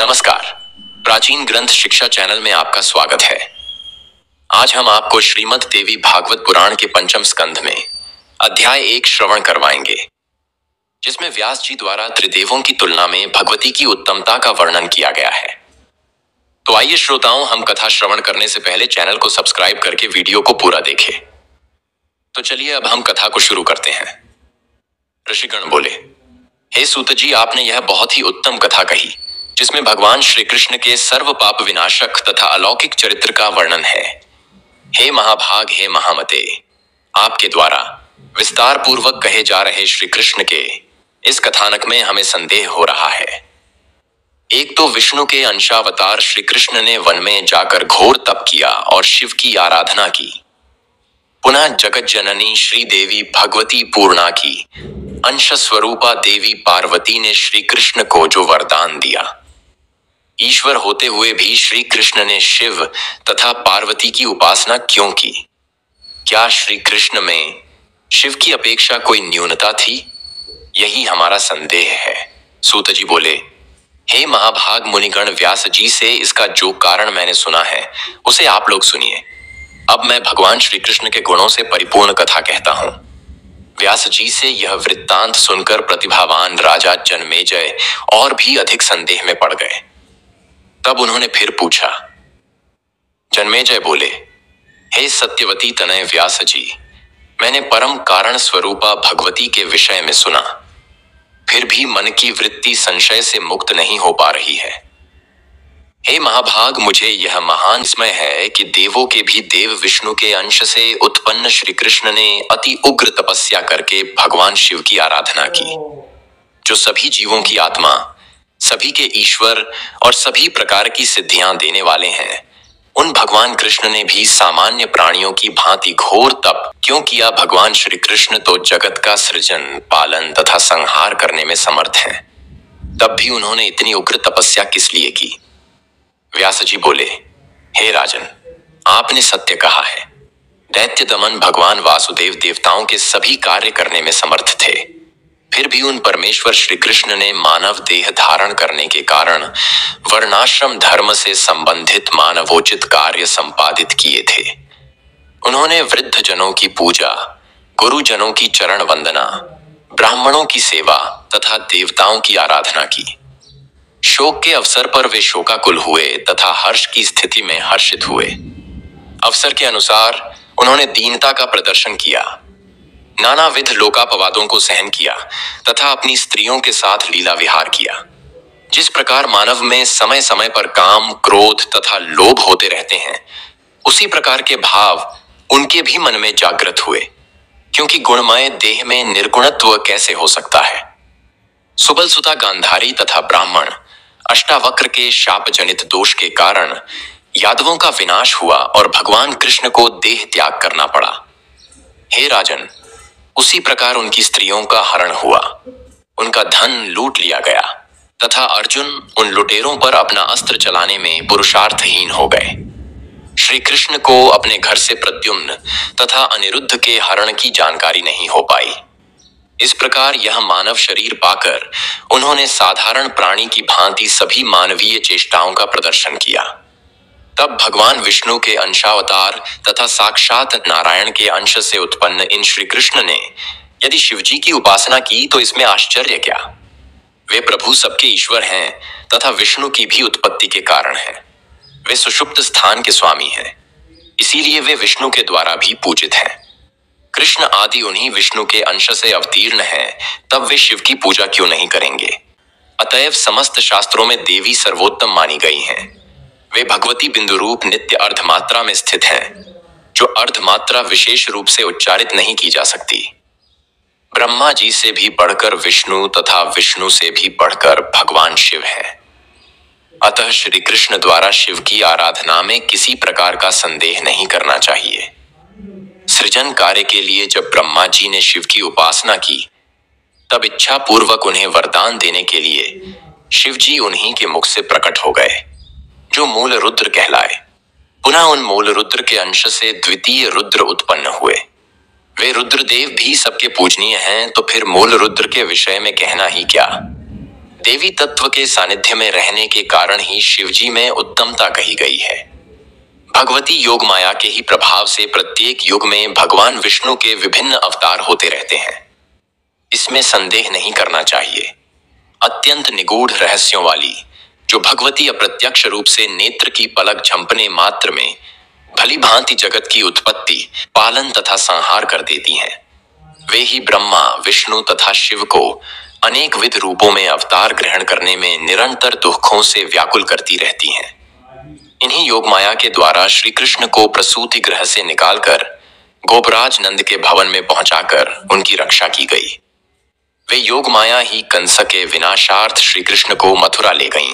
नमस्कार, प्राचीन ग्रंथ शिक्षा चैनल में आपका स्वागत है। आज हम आपको श्रीमद् देवी भागवत पुराण के पंचम स्कंध में अध्याय 1 श्रवण करवाएंगे, जिसमें व्यास जी द्वारा त्रिदेवों की तुलना में भगवती की उत्तमता का वर्णन किया गया है। तो आइए श्रोताओं, हम कथा श्रवण करने से पहले चैनल को सब्सक्राइब करके वीडियो को पूरा देखें। तो चलिए अब हम कथा को शुरू करते हैं। ऋषिगण बोले, हे सूत जी, आपने यह बहुत ही उत्तम कथा कही, जिसमें भगवान श्री कृष्ण के सर्व पाप विनाशक तथा अलौकिक चरित्र का वर्णन है। हे महाभाग, हे महामते, आपके द्वारा विस्तार पूर्वक कहे जा रहे श्री कृष्ण के इस कथानक में हमें संदेह हो रहा है। एक तो विष्णु के अंशावतार श्री कृष्ण ने वन में जाकर घोर तप किया और शिव की आराधना की। पुनः जगत जननी श्री देवी भगवती पूर्णा की अंश स्वरूपा देवी पार्वती ने श्री कृष्ण को जो वरदान दिया, ईश्वर होते हुए भी श्री कृष्ण ने शिव तथा पार्वती की उपासना क्यों की? क्या श्री कृष्ण में शिव की अपेक्षा कोई न्यूनता थी? यही हमारा संदेह है। सूत जी बोले, हे महाभाग मुनिगण, व्यास जी से इसका जो कारण मैंने सुना है उसे आप लोग सुनिए। अब मैं भगवान श्री कृष्ण के गुणों से परिपूर्ण कथा कहता हूं। व्यास जी से यह वृत्तांत सुनकर प्रतिभावान राजा जन्मेजय और भी अधिक संदेह में पड़ गए। तब उन्होंने फिर पूछा। जन्मेजय बोले, हे सत्यवती तनय व्यास जी, मैंने परम कारण स्वरूपा भगवती के विषय में सुना, फिर भी मन की वृत्ति संशय से मुक्त नहीं हो पा रही है। हे महाभाग, मुझे यह महान विस्मय है कि देवों के भी देव विष्णु के अंश से उत्पन्न श्री कृष्ण ने अति उग्र तपस्या करके भगवान शिव की आराधना की, जो सभी जीवों की आत्मा, सभी के ईश्वर और सभी प्रकार की सिद्धियां देने वाले हैं। उन भगवान कृष्ण ने भी सामान्य प्राणियों की भांति घोर तप क्यों किया? भगवान श्री कृष्ण तो जगत का सृजन, पालन तथा संहार करने में समर्थ हैं, तब भी उन्होंने इतनी उग्र तपस्या किस लिए की? व्यास जी बोले, हे राजन, आपने सत्य कहा है। दैत्य दमन भगवान वासुदेव देवताओं के सभी कार्य करने में समर्थ थे, फिर भी उन परमेश्वर श्री कृष्ण ने मानव देह धारण करने के कारण वर्णाश्रम धर्म से संबंधित मानवोचित कार्य संपादित किए थे। उन्होंने वृद्ध जनों की पूजा, गुरुजनों की चरण वंदना, ब्राह्मणों की सेवा तथा देवताओं की आराधना की। शोक के अवसर पर वे शोकाकुल हुए तथा हर्ष की स्थिति में हर्षित हुए। अवसर के अनुसार उन्होंने दीनता का प्रदर्शन किया, नानाविध लोकापवादों को सहन किया तथा अपनी स्त्रियों के साथ लीला विहार किया। जिस प्रकार मानव में समय समय पर काम, क्रोध तथा लोभ होते रहते हैं, उसी प्रकार के भाव उनके भी मन में जागृत हुए, क्योंकि गुणमय देह में निर्गुणत्व कैसे हो सकता है? सुबल सुता गांधारी तथा ब्राह्मण अष्टावक्र के शाप जनित दोष के कारण यादवों का विनाश हुआ और भगवान कृष्ण को देह त्याग करना पड़ा। हे राजन, उसी प्रकार उनकी स्त्रियों का हरण हुआ, उनका धन लूट लिया गया तथा अर्जुन उन लुटेरों पर अपना अस्त्र चलाने में पुरुषार्थहीन हो गए। श्री कृष्ण को अपने घर से प्रद्युम्न तथा अनिरुद्ध के हरण की जानकारी नहीं हो पाई। इस प्रकार यह मानव शरीर पाकर उन्होंने साधारण प्राणी की भांति सभी मानवीय चेष्टाओं का प्रदर्शन किया। तब भगवान विष्णु के अंशावतार तथा साक्षात नारायण के अंश से उत्पन्न इन श्री कृष्ण ने यदि शिवजी की उपासना की तो इसमें आश्चर्य क्या? वे प्रभु सबके ईश्वर हैं तथा विष्णु की भी उत्पत्ति के कारण हैं। वे सुषुप्त स्थान के स्वामी हैं, इसीलिए वे विष्णु के द्वारा भी पूजित हैं। कृष्ण आदि उन्हीं विष्णु के अंश से अवतीर्ण हैं, तब वे शिव की पूजा क्यों नहीं करेंगे? अतएव समस्त शास्त्रों में देवी सर्वोत्तम मानी गई हैं। वे भगवती बिंदु रूप नित्य अर्धमात्रा में स्थित हैं, जो अर्धमात्रा विशेष रूप से उच्चारित नहीं की जा सकती। ब्रह्मा जी से भी बढ़कर विष्णु तथा विष्णु से भी बढ़कर भगवान शिव हैं। अतः श्री कृष्ण द्वारा शिव की आराधना में किसी प्रकार का संदेह नहीं करना चाहिए। सृजन कार्य के लिए जब ब्रह्मा जी ने शिव की उपासना की, तब इच्छा पूर्वक उन्हें वरदान देने के लिए शिव जी उन्हीं के मुख से प्रकट हो गए, जो मूल रुद्र कहलाए। पुनः उन मूल रुद्र के अंश से द्वितीय रुद्र उत्पन्न हुए। वे रुद्रदेव भी सबके पूजनीय हैं, तो फिर मूल रुद्र के विषय में कहना ही क्या? देवी तत्व के सानिध्य में रहने के कारण ही शिवजी में उत्तमता कही गई है। भगवती योग माया के ही प्रभाव से प्रत्येक युग में भगवान विष्णु के विभिन्न अवतार होते रहते हैं, इसमें संदेह नहीं करना चाहिए। अत्यंत निगूढ़ रहस्यों वाली जो भगवती अप्रत्यक्ष रूप से नेत्र की पलक झंपने मात्र में भली भांति जगत की उत्पत्ति, पालन तथा संहार कर देती हैं, वे ही ब्रह्मा, विष्णु तथा शिव को अनेक विध रूपों में अवतार ग्रहण करने में निरंतर दुखों से व्याकुल करती रहती हैं। इन्हीं योग माया के द्वारा श्री कृष्ण को प्रसूति गृह से निकालकर गोपराज नंद के भवन में पहुंचाकर उनकी रक्षा की गई। वे योग माया ही कंस के विनाशार्थ श्री कृष्ण को मथुरा ले गईं।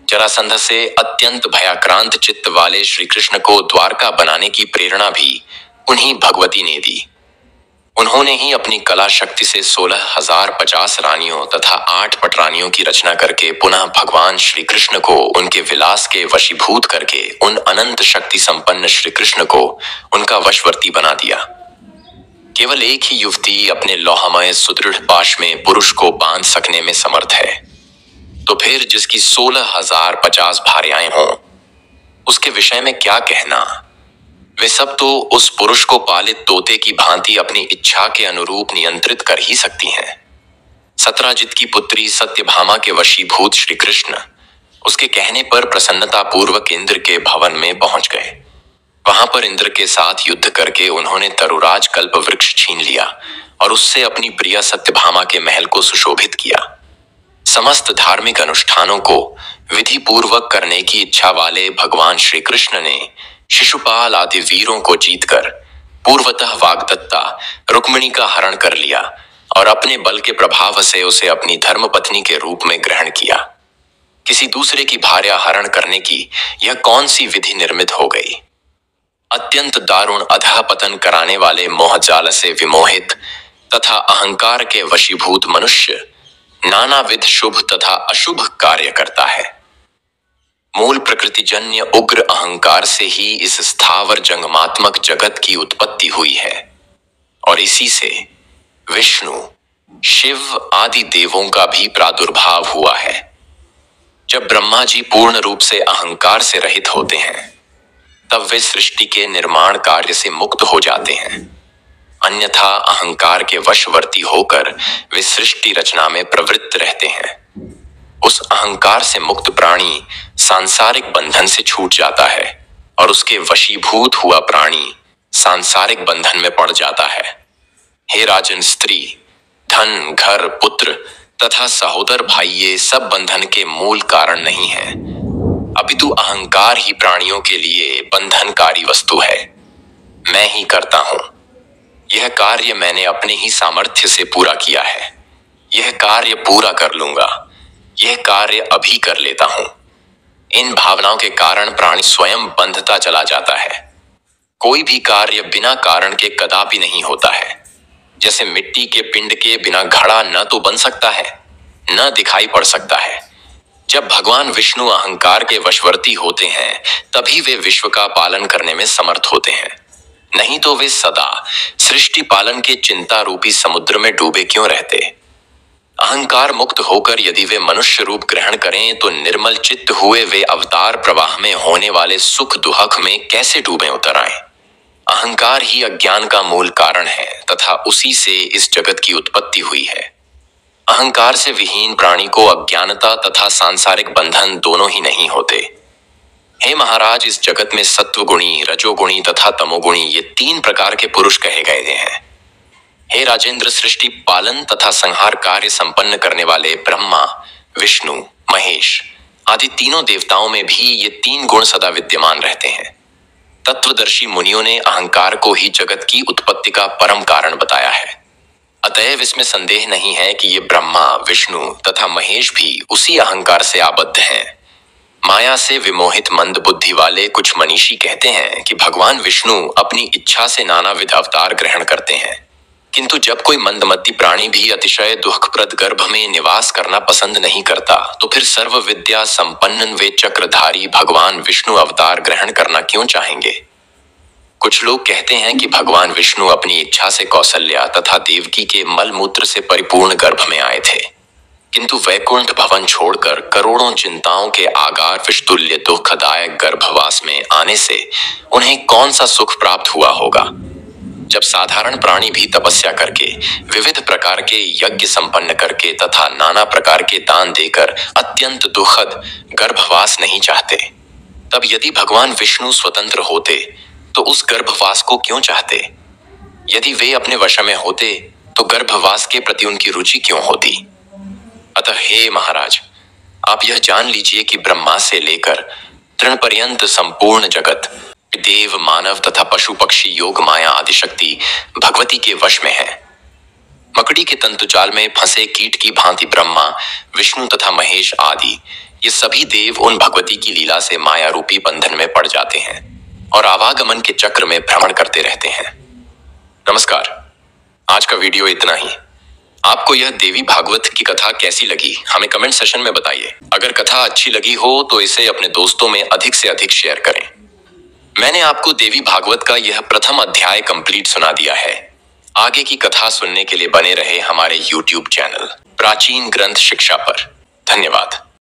जरासंध से अत्यंत भयाक्रांत चित्त वाले श्री कृष्ण को द्वारका बनाने की प्रेरणा भी उन्हीं भगवती ने दी। उन्होंने ही अपनी कला शक्ति से 16,050 रानियों तथा 8 पटरानियों की रचना करके पुनः भगवान श्री कृष्ण को उनके विलास के वशीभूत करके उन अनंत शक्ति संपन्न श्री कृष्ण को उनका वशवर्ती बना दिया। केवल एक ही युवती अपने लौहमय सुदृढ़ पाश में पुरुष को बांध सकने में समर्थ है, तो फिर जिसकी 16,050 भार्याएं हों, उसके विषय में क्या कहना। वे सब तो उस पुरुष को पालित तोते की भांति अपनी इच्छा के अनुरूप नियंत्रित कर ही सकती हैं। सत्राजित की पुत्री सत्यभामा के वशीभूत श्री कृष्ण उसके कहने पर प्रसन्नता पूर्वक इंद्र के भवन में पहुंच गए। वहां पर इंद्र के साथ युद्ध करके उन्होंने तरुराज कल्प वृक्ष छीन लिया और उससे अपनी प्रिया सत्यभामा के महल को सुशोभित किया। समस्त धार्मिक अनुष्ठानों को विधि पूर्वक करने की इच्छा वाले भगवान श्री कृष्ण ने शिशुपाल आदि वीरों को जीतकर पूर्वतः वाग्दत्ता रुक्मिणी का हरण कर लिया और अपने बल के प्रभाव से उसे अपनी धर्मपत्नी के रूप में ग्रहण किया। किसी दूसरे की भार्या हरण करने की यह कौन सी विधि निर्मित हो गई। अत्यंत दारुण अधःपतन कराने वाले मोहजाल से विमोहित तथा अहंकार के वशीभूत मनुष्य नानाविध शुभ तथा अशुभ कार्य करता है। मूल प्रकृतिजन्य उग्र अहंकार से ही इस स्थावर जंगमात्मक जगत की उत्पत्ति हुई है और इसी से विष्णु, शिव आदि देवों का भी प्रादुर्भाव हुआ है। जब ब्रह्मा जी पूर्ण रूप से अहंकार से रहित होते हैं, तब वे सृष्टि के निर्माण कार्य से मुक्त हो जाते हैं। अन्यथा अहंकार के वशवर्ती होकर वे सृष्टि रचना में प्रवृत्त रहते हैं। उस अहंकार से मुक्त प्राणी सांसारिक बंधन से छूट जाता है और उसके वशीभूत हुआ प्राणी सांसारिक बंधन में पड़ जाता है। हे राजन, स्त्री, धन, घर, पुत्र तथा सहोदर भाई ये सब बंधन के मूल कारण नहीं है, अपितु अहंकार ही प्राणियों के लिए बंधनकारी वस्तु है। मैं ही करता हूं, यह कार्य मैंने अपने ही सामर्थ्य से पूरा किया है, यह कार्य पूरा कर लूंगा, यह कार्य अभी कर लेता हूं। इन भावनाओं के कारण प्राणी स्वयं बंधता चला जाता है। कोई भी कार्य बिना कारण के कदापि नहीं होता है। जैसे मिट्टी के पिंड के बिना घड़ा न तो बन सकता है, न दिखाई पड़ सकता है। जब भगवान विष्णु अहंकार के वशवर्ती होते हैं, तभी वे विश्व का पालन करने में समर्थ होते हैं। नहीं तो वे सदा सृष्टि पालन के चिंता रूपी समुद्र में डूबे क्यों रहते। अहंकार मुक्त होकर यदि वे मनुष्य रूप ग्रहण करें, तो निर्मल चित्त हुए वे अवतार प्रवाह में होने वाले सुख दुहक में कैसे डूबे उतर आए। अहंकार ही अज्ञान का मूल कारण है तथा उसी से इस जगत की उत्पत्ति हुई है। अहंकार से विहीन प्राणी को अज्ञानता तथा सांसारिक बंधन दोनों ही नहीं होते। हे महाराज, इस जगत में सत्वगुणी, रजोगुणी तथा तमोगुणी ये 3 प्रकार के पुरुष कहे गए हैं। हे राजेंद्र, सृष्टि पालन तथा संहार कार्य संपन्न करने वाले ब्रह्मा, विष्णु, महेश आदि तीनों देवताओं में भी ये 3 गुण सदा विद्यमान रहते हैं। तत्वदर्शी मुनियों ने अहंकार को ही जगत की उत्पत्ति का परम कारण बताया है। अतएव इसमें संदेह नहीं है कि ये ब्रह्मा, विष्णु तथा महेश भी उसी अहंकार से आबद्ध हैं। माया से विमोहित मंद बुद्धि वाले कुछ मनीषी कहते हैं कि भगवान विष्णु अपनी इच्छा से नानाविध अवतार ग्रहण करते हैं, किंतु जब कोई मंदमती प्राणी भी अतिशय दुखप्रद गर्भ में निवास करना पसंद नहीं करता, तो फिर सर्व विद्या संपन्न वे चक्रधारी भगवान विष्णु अवतार ग्रहण करना क्यों चाहेंगे। कुछ लोग कहते हैं कि भगवान विष्णु अपनी इच्छा से कौसल्या तथा देवकी के मलमूत्र से परिपूर्ण गर्भ में आए थे। किंतु वैकुंठ भवन छोड़कर करोड़ों चिंताओं के आगार विषतुल्य दुखदायक गर्भवास में आने से उन्हें कौन सा सुख प्राप्त हुआ होगा, जब साधारण प्राणी भी तपस्या करके, विविध प्रकार के यज्ञ संपन्न करके तथा नाना प्रकार के दान देकर अत्यंत दुखद गर्भवास नहीं चाहते। तब यदि भगवान विष्णु स्वतंत्र होते तो उस गर्भवास को क्यों चाहते? यदि वे अपने वश में होते तो गर्भवास के प्रति उनकी रुचि क्यों होती? अतः हे महाराज, आप यह जान लीजिए कि ब्रह्मा से लेकर तृण पर्यंत संपूर्ण जगत, देव, मानव तथा पशु पक्षी, योग माया आदि शक्ति भगवती के वश में है। मकड़ी के तंतुजाल में फंसे कीट की भांति ब्रह्मा, विष्णु तथा महेश आदि ये सभी देव उन भगवती की लीला से माया रूपी बंधन में पड़ जाते हैं और आवागमन के चक्र में भ्रमण करते रहते हैं। नमस्कार, आज का वीडियो इतना ही। आपको यह देवी भागवत की कथा कैसी लगी हमें कमेंट सेशन में बताइए। अगर कथा अच्छी लगी हो तो इसे अपने दोस्तों में अधिक से अधिक शेयर करें। मैंने आपको देवी भागवत का यह प्रथम अध्याय कंप्लीट सुना दिया है। आगे की कथा सुनने के लिए बने रहे हमारे YouTube चैनल प्राचीन ग्रंथ शिक्षा पर। धन्यवाद।